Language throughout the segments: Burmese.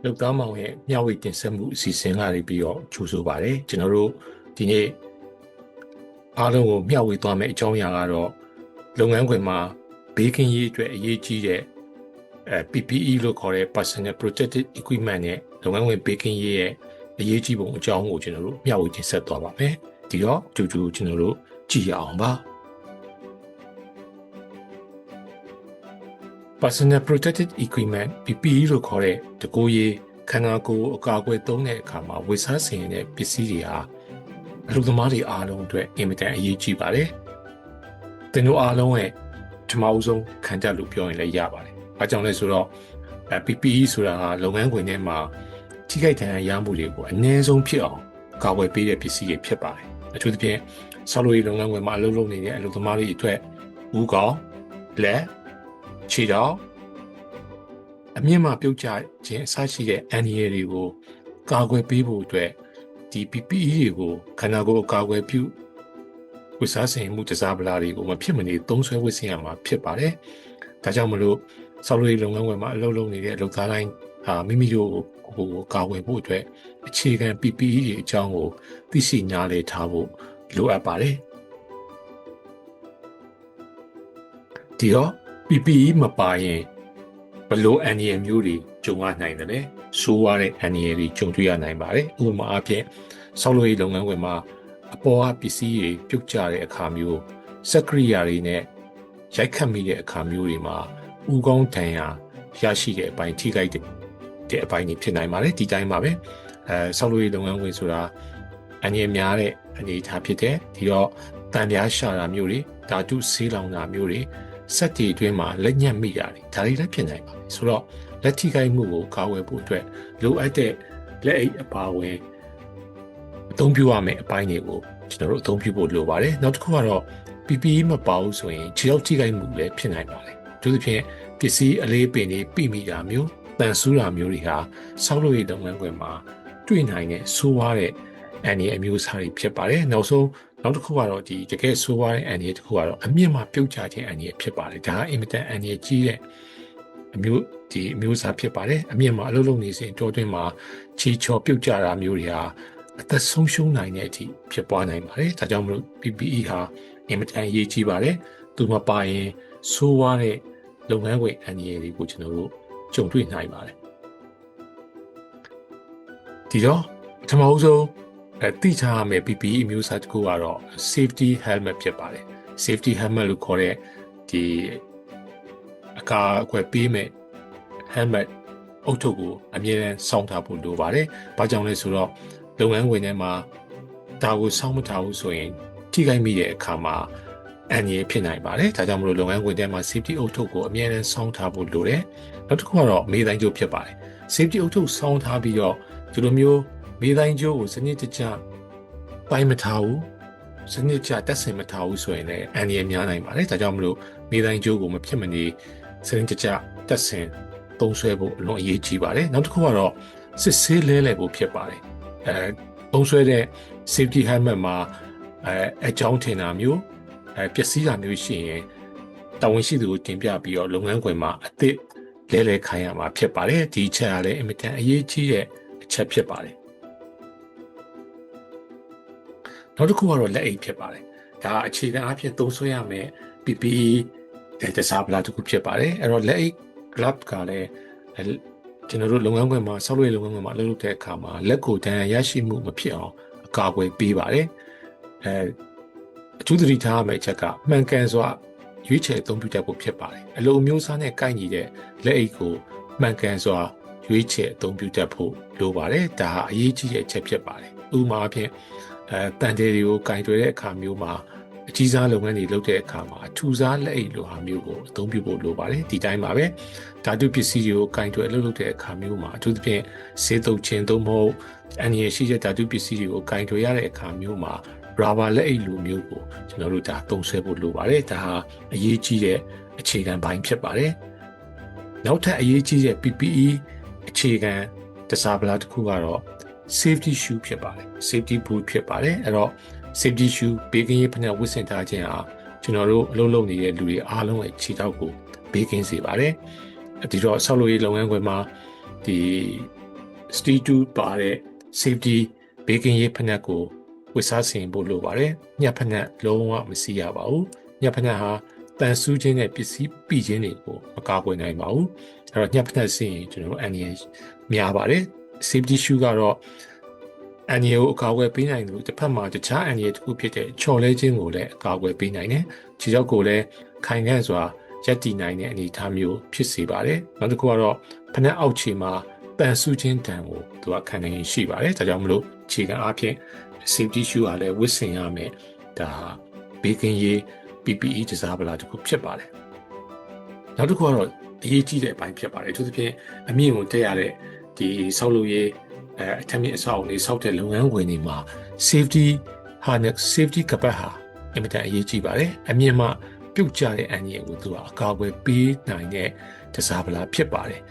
လောက်သားမောင်ရဲ့မျှဝေတင်ဆက်မှုအစီအစဉ်ကနေပြီးတော့ကြိုဆိုပါတယ်ကျွန်တော်တို့ဒီနေ့အားလုံးကိုမျှဝေသွားမယ့်အကြောင်းအရာကတော့လုပ်ငန်းခွင်မှာဘေးကင်းရေးအတွက်အရေးကြီးတဲ့PPE လို့ခေါ်တဲ့ Personal Protective Equipment နဲ့လုပ်ငန်းခွင်ဘေးကင်းရေးရဲ့အရေးကြီးပုံအကြောင်းကိုကျွန်တော်တို့မျှဝေတင်ဆက်သွားပါမယ်ဒီတော့တူတူကျွန်တော်တို့ကြည့်ရအောင်ပါ Personal Protective Equipment PPE လို့ခေါ်တဲ့တကူရေးခန္ဓာကိုယ်အကာအကွယ်သုံးတဲ့အခါမှာဝတ်စားဆင်တဲ့ပစ္စည်းတွေဟာအလုပ်သမားတွေအားလုံးအတွက်အင်မတန်အရေးကြီးပါတယ်။တင်တို့အားလုံးရဲ့ပထမဦးဆုံးခံတတ်လို့ပြောရင်လည်းရပါတယ်။အားကြောင့်လဲဆိုတော့ PPE ဆိုတာဟာလုပ်ငန်းခွင်ထဲမှာထိခိုက်ဒဏ်ရာရမှုတွေကိုအနည်းဆုံးဖြစ်အောင်ကာကွယ်ပေးတဲ့ပစ္စည်းတွေဖြစ်ပါတယ်။အထူးသဖြင့်ဆောက်လုပ်ရေးလုပ်ငန်းခွင်မှာအလုပ်လုပ်နေတဲ့အလုပ်သမားတွေအတွက်ဦးခေါင်းလက်ခြေထောက်အမြင့်မှပြုတ်ကျခြင်းအစရှိတဲ့အန္တရာယ်တွေကိုကာကွယ်ပေးဖို့အတွက်ဒီ PPE တွေကိုခန္ဓာကိုယ်ကာကွယ်ပြုဝတ်စားဆင်မှုတစားပလာတွေကိုမဖြစ်မနေသုံးစွဲဝတ်ဆင်ရမှာဖြစ်ပါတယ်။ဒါကြောင့်မလို့ဆောက်လုပ်ရေးလုပ်ငန်းခွင်မှာအလုပ်လုပ်နေတဲ့အလုပ်သားတိုင်းမိမိတို့ကိုကာကွယ်ဖို့အတွက်အခြေခံ PPE တွေအကြောင်းကိုသိရှိနားလည်ထားဖို့လိုအပ်ပါတယ်။ဒီတော့ PPE မပါရင်ဘလို့အန္တရာယ်မျိုးတွေကြုံရနိုင်တယ်လေဆိုးရတဲ့အန္တရာယ်တွေကြုံတွေ့ရနိုင်ပါတယ်ဥပမာအားဖြင့်ဆောက်လုပ်ရေးလုပ်ငန်းခွင်မှာအပေါ်ကပစ္စည်းတွေပြုတ်ကျတဲ့အခါမျိုးစက်ကရိယာတွေနဲ့ရိုက်ခတ်မိတဲ့အခါမျိုးတွေမှာဥကောင်းတန်ရာရရှိတဲ့အပိုင်းထိခိုက်တဲ့အပိုင်းတွေဖြစ်နိုင်ပါတယ်ဒီတိုင်းပါပဲဆောက်လုပ်ရေးလုပ်ငန်းခွင်ဆိုတာအန္တရာယ်များတဲ့အနေအထားဖြစ်တယ်ဒီတော့တန်ပြားရှာတာမျိုးတွေဓာတုဆေးလောင်တာမျိုးတွေစက်တီအတွင်းမှာလက်ညှက်မိတာတွေဒါတွေလည်းဖြစ်နိုင်ပါတယ်ဆိုတော့လက်ထိခိုက်မှုကိုကာကွယ်ဖို့အတွက်လိုအပ်တဲ့လက်အိတ်အပါအဝင်အသုံးပြုရမယ့်အပိုင်းတွေကိုကျွန်တော်တို့အသုံးပြုဖို့လိုပါတယ်နောက်တစ်ခုကတော့ PPE မပါဘူးဆိုရင်ခြေထောက်ထိခိုက်မှုလည်းဖြစ်နိုင်ပါတယ်အထူးသဖြင့်ပစ္စည်းအလေးပင်တွေပြိမိတာမျိုးတန်ဆူးတာမျိုးတွေဟာဆောက်လုပ်ရေးလုပ်ငန်းခွင်မှာတွေ့နိုင်တဲ့ဆိုးဝါးတဲ့အန္တရာယ်အမျိုးအစားတွေဖြစ်ပါတယ်နောက်တစ်ခုကတော့ဒီတကယ်ဆိုးဝါးတဲ့အန္တရာယ်တစ်ခုကတော့အမြင့်မှာပြုတ်ကျခြင်းအန္တရာယ်ဖြစ်ပါတယ်ဒါကအင်မတန်အန္တရာယ်ကြီးတဲ့အမျိုးအစားဖြစ်ပါတယ်အမြင့်မှာအလုပ်လုပ်နေစဉ်တောတွင်းမှာချီချော်ပြုတ်ကျတာမျိုးတွေဟာအသက်ဆုံးရှုံးနိုင်တဲ့အထိဖြစ်ပွားနိုင်ပါတယ်ဒါကြောင့်မလို့ PPE ဟာအင်မတန်အရေးကြီးပါတယ်သူမပါရင်ဆိုးဝါးတဲ့လုပ်ငန်းခွင်အန္တရာယ်တွေကိုကျွန်တော်တို့ကြုံတွေ့နိုင်ပါတယ်ဒီတော့ပထမဆုံးသိထားရမယ့် PPE အမျိုးအစားတစ်ခုကတော့ safety helmet ဖြစ်ပါတယ် safety helmet လို့ခေါ်တဲ့ဒီအကာအကွယ်ပေးမဲ့ helmet အုတ်ထုပ်ကိုအမြဲတမ်းစောင့်ထားဖို့လိုပါတယ်။ဘာကြောင့်လဲဆိုတော့လုပ်ငန်းခွင်ထဲမှာဒါကိုစောင့်မထားဘူးဆိုရင်ထိခိုက်မိတဲ့အခါမှာအန္တရာယ်ဖြစ်နိုင်ပါတယ်။ဒါကြောင့်မလို့လုပ်ငန်းခွင်ထဲမှာ safety အုတ်ထုပ်ကိုအမြဲတမ်းစောင့်ထားဖို့လိုတယ်။နောက်တစ်ခုကတော့မေးတိုင်းကျိုးဖြစ်ပါတယ်။ safety အုတ်ထုပ်စောင့်ထားပြီးတော့ဒီလိုမျိုးမေးတိုင်းကျိုးကိုစနစ်တကျပိုင်းမထားဘူးစနစ်ကျတက်ဆင်မထားဘူးဆိုရင်လည်းအန္တရာယ်များနိုင်ပါတယ်။ဒါကြောင့်မလို့မေးတိုင်းကျိုးကိုမဖြစ်မနေစနစ်တကျတက်ဆင်သုံးစွဲဖို့အလွန်အရေးကြီးပါတယ်နောက်တစ်ခုကတော့စစ်ဆေးလဲလှယ်ဖို့ဖြစ်ပါတယ်သုံးစွဲတဲ့ safety helmet မှာအကြောင်းထင်တာမျိုးပျက်စီးတာမျိုးရှိရင်တာဝန်ရှိသူကိုတင်ပြပြီးတော့လုပ်ငန်းခွင်မှာအသစ်လဲလှယ်ခိုင်းရမှာဖြစ်ပါတယ်ဒီအချက်ကလည်းအင်မတန်အရေးကြီးတဲ့အချက်ဖြစ်ပါတယ်နောက်တစ်ခုကတော့လက်အိတ်ဖြစ်ပါတယ်ဒါအခြေခံအဖြစ်သုံးစွဲရမယ် PPE တစားပလာတစ်ခုဖြစ်ပါတယ်အဲ့တော့လက်အိတ် glove ကလည်းကျွန်တော်တို့လုပ်ငန်းခွင်မှာဆောက်လုပ်ရေးလုပ်ငန်းခွင်မှာလုပ်တဲ့အခါမှာလက်ကိုဒဏ်ရာရရှိမှုမဖြစ်အောင်အကာအကွယ်ပေးပါတယ်အထူးသတိထားရမယ့်အချက်ကမှန်ကန်စွာရွေးချယ်အသုံးပြုတတ်ဖို့ဖြစ်ပါတယ်အလိုမျိုးစားနဲ့ကိုက်ညီတဲ့လက်အိတ်ကိုမှန်ကန်စွာရွေးချယ်အသုံးပြုတတ်ဖို့လိုပါတယ်ဒါဟာအရေးကြီးတဲ့အချက်ဖြစ်ပါတယ်ဥပမာအဖြစ်တန်တယ်တွေကိုကင်တွယ်တဲ့အခါမျိုးမှာအကြီးစားလုပ်ငန်းတွေလုပ်တဲ့အခါမှာအထူးစားလက်အိတ်လိုဟာမျိုးကိုအသုံးပြုဖို့လိုပါတယ်ဒီတိုင်းပါပဲဓာတုပစ္စည်းတွေကိုကင်တွယ်လုပ်တဲ့အခါမျိုးမှာအထူးသဖြင့်ဆေးသုတ်ခြင်းသို့မဟုတ်အန္တရာယ်ရှိတဲ့ဓာတုပစ္စည်းတွေကိုကင်တွယ်ရတဲ့အခါမျိုးမှာရာဘာလက်အိတ်လိုမျိုးကိုကျွန်တော်တို့ဒါသုံးစွဲဖို့လိုပါတယ်ဒါဟာအရေးကြီးတဲ့အခြေခံပိုင်းဖြစ်ပါတယ်နောက်ထပ်အရေးကြီးတဲ့ PPE အခြေခံတစားပလာတစ်ခုကတော့ safety shoe ဖြစ်ပါတယ် safety boot ဖြစ်ပါတယ်အဲ့တော့ safety shoe ဘေးကင်းရေးဖက်နဲ့ဝတ်ဆင်ထားခြင်းဟာကျွန်တော်တို့အလုပ်လုပ်နေတဲ့လူတွေအားလုံးရဲ့ခြေထောက်ကိုဘေးကင်းစေပါတယ်ဒီတော့ဆောက်လုပ်ရေးလုပ်ငန်းခွင်မှာဒီ Stage 2ပါတဲ့ safety ဘေးကင်းရေးဖနက်ကိုဝတ်စားဆင်ဖို့လိုပါတယ်ညက်ဖနက်လုံးဝမစီးရပါဘူးညက်ဖနက်ဟာတန်ဆူးခြင်းနဲ့ပစ္စည်းပိခြင်းတွေကိုမကာကွယ်နိုင်ပါဘူးအဲ့တော့ညက်ဖနက်ဆင်ရင်ကျွန်တော်တို့အန်ဒီရများပါတယ် safety shoe ကတော့အန်ဒီရကိုအကာအကွယ်ပေးနိုင်လို့တစ်ဖက်မှာတခြားအန်ဒီရတစ်ခုဖြစ်တဲ့ချော်လဲခြင်းကိုလည်းအကာအကွယ်ပေးနိုင်တယ်ခြေထောက်ကိုလည်းခိုင်ခန့်စွာရက်တည်နိုင်တဲ့အနေအထားမျိုးဖြစ်စေပါတယ်နောက်တစ်ခုကတော့ဖနက်အောက်ခြေမှာတန်ဆူးခြင်းတန်ကိုသူကခံနိုင်ရရှိပါတယ်ဒါကြောင့်မလို့ခြေခံအားဖြင့် safety shoe ကလည်းဝတ်ဆင်ရမယ်ဒါဘေးကင်းရေး PPE တစားပလာတစ်ခုဖြစ်ပါတယ်နောက်တစ်ခုကတော့အရေးကြီးတဲ့အပိုင်းဖြစ်ပါတယ်သူသဖြင့်အမြင့်ကိုတက်ရတဲ့ဒီဆောက်လုပ်ရေးအထက်မြင့်အဆောက်အအုံတွေဆောက်တဲ့လုပ်ငန်းခွင်တွေမှာ safety harness safety ကပတ်ဟာအင်မတန်အရေးကြီးပါတယ်အမြင့်မှပြုတ်ကျတဲ့အန္တရာယ်ကိုသူကအကာအကွယ်ပေးနိုင်တဲ့တစားပလာဖြစ်ပါတယ်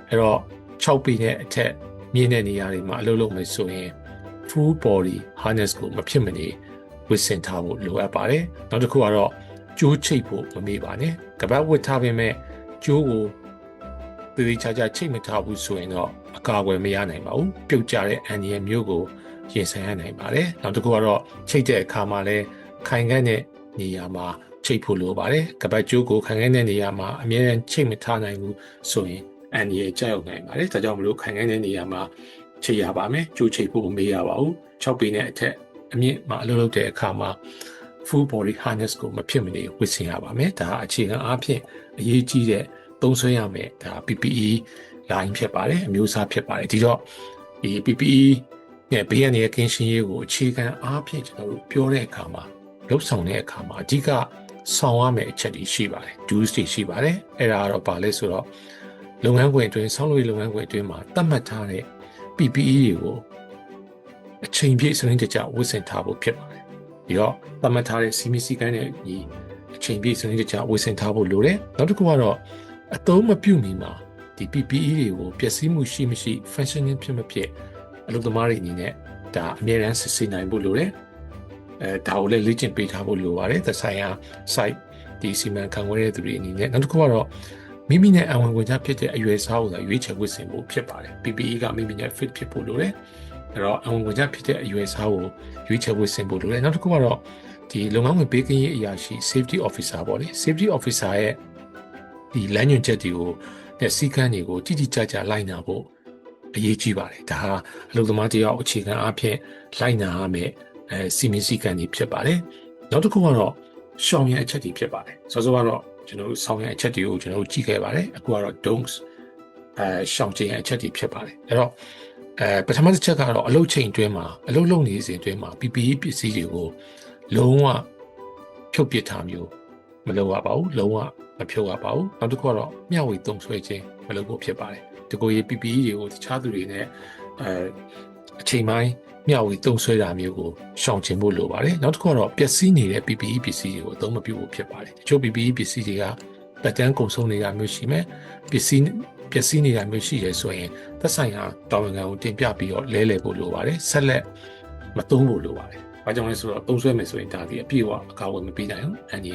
အဲ့တော့6ပေနဲ့အထက်မြင့်တဲ့နေရာတွေမှာအလုပ်လုပ်မယ်ဆိုရင် full body harness ကိုမဖြစ်မနေဝတ်ဆင်ထားဖို့လိုအပ်ပါတယ်နောက်တစ်ခုကတော့ကြိုးချိတ်ဖို့မမေ့ပါနဲ့ကပတ်ဝတ်ထားပေမဲ့ကြိုးကိုတည်တည်ချာချာချိတ်မထားဘူးဆိုရင်တော့အကာအကွယ်မရနိုင်ပါဘူးပြုတ်ကျတဲ့အန္တရာယ်မျိုးကိုရင်ဆိုင်ရနိုင်ပါတယ်နောက်တစ်ခုကတော့ချိတ်တဲ့အခါမှာလည်းခိုင်ခန့်တဲ့နေရာမှာချိတ်ဖို့လိုပါတယ်ကပတ်ကြိုးကိုခိုင်ခန့်တဲ့နေရာမှာအမြဲတမ်းချိတ်မထားနိုင်ဘူးဆိုရင်အန္တရာယ်ကြောက်နိုင်ပါတယ်ဒါကြောင့်မလို့ခိုင်ခန့်တဲ့နေရာမှာချိတ်ရပါမယ်ကြိုးချိတ်ဖို့မမေ့ရပါဘူး6ပေနဲ့အထက်အမြင့်မှာအလုပ်လုပ်တဲ့အခါမှာ full body harness ကိုမဖြစ်မနေဝတ်ဆင်ရပါမယ်ဒါအခြေခံအားဖြင့်အရေးကြီးတဲ့သုံးစွဲရမယ်ဒါ PPE line ဖြစ်ပါတယ်အမျိုးအစားဖြစ်ပါတယ်ဒီတော့ဒီ PPE နဲ့ဘေးရန်ရဲ့ကင်းရှင်းရေးကိုအခြေခံအားဖြင့်ကျွန်တော်တို့ပြောတဲ့အခါမှာလှုပ်ဆောင်တဲ့အခါမှာအဓိကဆောင်ရမယ့်အချက်တွေရှိပါတယ် dues တွေရှိပါတယ်အဲ့ဒါကတော့ဘာလဲဆိုတော့လုပ်ငန်းခွင်အတွင်းဆောင်းလုပ်ငန်းခွင်အတွင်းမှာသတ်မှတ်ထားတဲ့ PPE တွေကိုအချိန်ပြည့်စနစ်တကျဝတ်ဆင်ထားဖို့ဖြစ်ပါတယ်။ဒီတော့သတ်မှတ်ထားတဲ့စီမီစီကန်းနဲ့ဒီအချိန်ပြည့်စနစ်တကျဝတ်ဆင်ထားဖို့လိုတယ်။နောက်တစ်ခုကတော့အသုံးမပြုမီမှာဒီ PPE တွေကိုပျက်စီးမှုရှိမရှိ functioning ဖြစ်မဖြစ်အလုပ်သမားတွေအနေနဲ့ဒါအမြဲတမ်းစစ်ဆေးနိုင်ဖို့လိုတယ်။ဒါကိုလည်းလေ့ကျင့်ပေးထားဖို့လိုပါတယ်။သက်ဆိုင်ရာ site ဒီစီမံခန့်ခွဲတဲ့သူတွေအနေနဲ့နောက်တစ်ခုကတော့မိမိနဲ့အဝင်ဝင်ကြဖြစ်တဲ့အရွယ်အစားကိုသာရွေးချယ်ဝတ်ဆင်ဖို့ဖြစ်ပါတယ် PPE ကမိမိနဲ့ fit ဖြစ်ဖို့လိုတယ်အဲ့တော့အဝင်ဝင်ကြဖြစ်တဲ့အရွယ်အစားကိုရွေးချယ်ဝတ်ဆင်ဖို့လိုတယ်နောက်တစ်ခုကတော့ဒီလုပ်ငန်းဝင်ဘေးကင်းရေးအရာရှိ safety officer ပေါ့လေ safety officer ရဲ့ဒီလမ်းညွှန်ချက်တွေကိုနဲ့စည်းကမ်းတွေကိုတိတိကျကျလိုက်နာဖို့အရေးကြီးပါတယ်ဒါဟာအလုပ်သမားတယောက်အခြေခံအားဖြင့်လိုက်နာရမယ့်စီမင်းစည်းကမ်းတွေဖြစ်ပါတယ်နောက်တစ်ခုကတော့ရှောင်ရန်အချက်တွေဖြစ်ပါတယ်စောစောကတော့ကျွန်တော်တို့ဆောင်ရန်အချက်တွေကိုကျွန်တော်တို့ကြည့်ခဲ့ပါတယ်အခုကတော့ don'ts ရှောင်ကျဉ်ရန်အချက်တွေဖြစ်ပါတယ်အဲ့တော့ပထမတစ်ချက်ကတော့အလုပ်ချိန်အတွင်းမှာအလုပ်လုပ်နေစဉ်အတွင်းမှာ PPE ပစ္စည်းတွေကိုလုံးဝဖြုတ်ပစ်ထားမျိုးမလုပ်ရပါဘူးလုံးဝမဖြုတ်ရပါဘူးနောက်တစ်ခုကတော့မျှဝေသုံးစွဲခြင်းမလုပ်ဖို့ဖြစ်ပါတယ်ဒီကိုရေး PPE တွေကိုတခြားသူတွေနဲ့အချိန်ပိုင်းမျှဝေသုံးစွဲတာမျိုးကိုရှောင်ကျဉ်ဖို့လိုပါတယ်နောက်တစ်ခုကတော့ပျက်စီးနေတဲ့ PPE ပစ္စည်းတွေကိုအသုံးမပြုဖို့ဖြစ်ပါတယ်တချို့ PPE ပစ္စည်းတွေကတက်တန်းကုန်ဆုံးနေတာမျိုးရှိမယ်ပျက်စီးနေတာမျိုးရှိတယ်ဆိုရင်သက်ဆိုင်ရာတာဝန်ခံကိုတင်ပြပြီးတော့လဲလှယ်ဖို့လိုပါတယ်ဆက်လက်မသုံးဖို့လိုပါတယ်ဘာကြောင့်လဲဆိုတော့သုံးစွဲမယ်ဆိုရင်ဒါဒီအပြည့်အဝအကာအကွယ်မပေးနိုင်ဘူးအန်ဒီ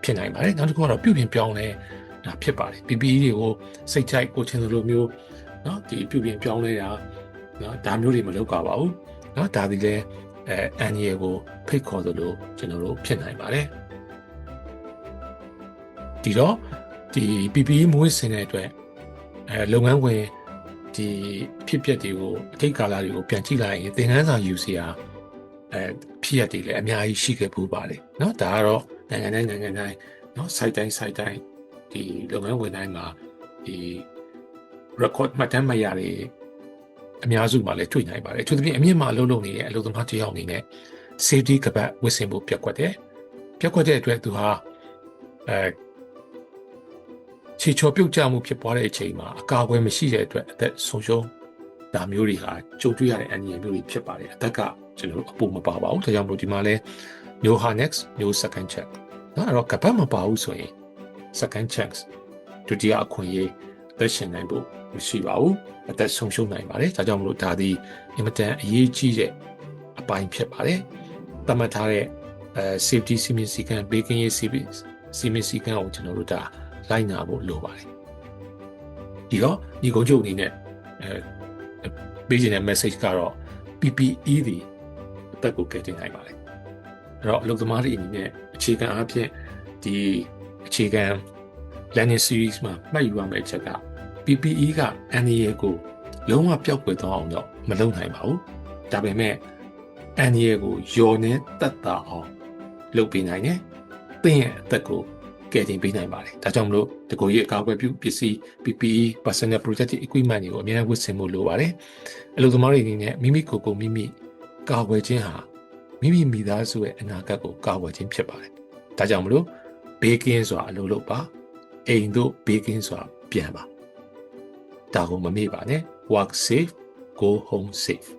ဖြစ်နိုင်ပါတယ်နောက်တစ်ခုကတော့ပြုပြင်ပြောင်းလဲတာဖြစ်ပါတယ် PPE တွေကိုစိတ်ကြိုက်ကိုချင်းလိုမျိုးเนาะဒီပြုပြင်ပြောင်းလဲတာเนาะဒါမျိုးတွေမလုပ်ကြပါဘူးเนาะဒါဒီလဲအန်ဒီကိုဖိတ်ခေါ်သလိုကျွန်တော်တို့ဖြစ်နိုင်ပါတယ်ဒီတော့ဒီ PPE မွေးစင်တဲ့အတွက်လုပ်ငန်းဝင်ဒီဖြစ်ပျက်တွေကိုအထိတ်ကာလတွေကိုပြန်ကြည့်လိုက်ရင်သင်ခန်းစာယူစရာဖြစ်ရတွေလည်းအများကြီးရှိခဲ့ပူပါတယ်เนาะဒါကတော့နိုင်ငံတိုင်းเนาะ site တိုင်းဒီလုပ်ငန်းဝင်တိုင်းမှာဒီ record မှတ်တမ်းမှတ်ရတွေအများစုမှာလည်းတွေ့နိုင်ပါတယ်အထူးသဖြင့်အမြင့်မှာအလုပ်လုပ်နေတဲ့အလုပ်သမားတစ်ယောက်အနေနဲ့ safety ကပတ်ဝတ်ဆင်ဖို့ပြက်ကွက်တဲ့အတွက်သူဟာခြေချော်ပြုတ်ကျမှုဖြစ်ပွားတဲ့အချိန်မှာအကာအကွယ်မရှိတဲ့အတွက်အသက်ဆုံးရှုံးတာမျိုးတွေဟာကြုံတွေ့ရတဲ့အန္တရာယ်မျိုးတွေဖြစ်ပါတယ်အသက်ကကျွန်တော်တို့အပူမပါပါဘူးဒါကြောင့်မို့ဒီမှာလဲ no harness no second check နော်အဲ့တော့ကပတ်မပါဘူးဆိုရင် second chance ဒုတိယအခွင့်အရေးအသက်ရှင်နိုင်ဖို့မရှိပါဘူးအသက်ဆုံးရှုံးနိုင်ပါတယ်ဒါကြောင့်မို့ဒါဒီအင်မတန်အရေးကြီးတဲ့အပိုင်းဖြစ်ပါတယ်သတ်မှတ်ထားတဲ့safety စီမင်းစည်းကမ်းဘေးကင်းရေးစီမင်းစည်းကမ်းကိုကျွန်တော်တို့ဒါလိုက်နာဖို့လိုပါတယ်ဒီတော့ဒီကုန်းချုပ်အနေနဲ့ ပေးခြင်းတဲ့ message ကတော့ PPE ဒီအသက်ကိုကယ်တင်နိုင်ပါတယ်အဲ့တော့အလုပ်သမားတွေအနေနဲ့အခြေခံအားဖြင့်ဒီအခြေခံ learning series မှာမှတ်ယူရမယ့်အချက်က PPE က NEA ကိုလုံးဝပျောက်ကွယ်သွားအောင်တော့မလုပ်နိုင်ပါဘူးဒါပေမဲ့ NEA ကိုယော်နဲ့တက်တာအောင်လုပ်ပေးနိုင်တယ်သင်ရဲ့အသက်ကိုကယ်တင်ပေးနိုင်ပါတယ်ဒါကြောင့်မလို့တကူကြီးအကာအကွယ်ပြုပစ္စည်း PPE personal protective equipment တွေကိုအများကြီးဝတ်ဆင်ဖို့လိုပါတယ်အလုပ်သမားတွေအနေနဲ့မိမိကိုယ်ကိုမိမိကာကွယ်ခြင်းဟာမိမိမိသားစုရဲ့အနာဂတ်ကိုကာကွယ်ခြင်းဖြစ်ပါတယ်ဒါကြောင့်မလို့ဘေးကင်းစွာအလုပ်လုပ်ပါအိမ်တို့ဘေးကင်းစွာပြန်ပါဒါကိုမမေ့ပါနဲ့ work safe go home safe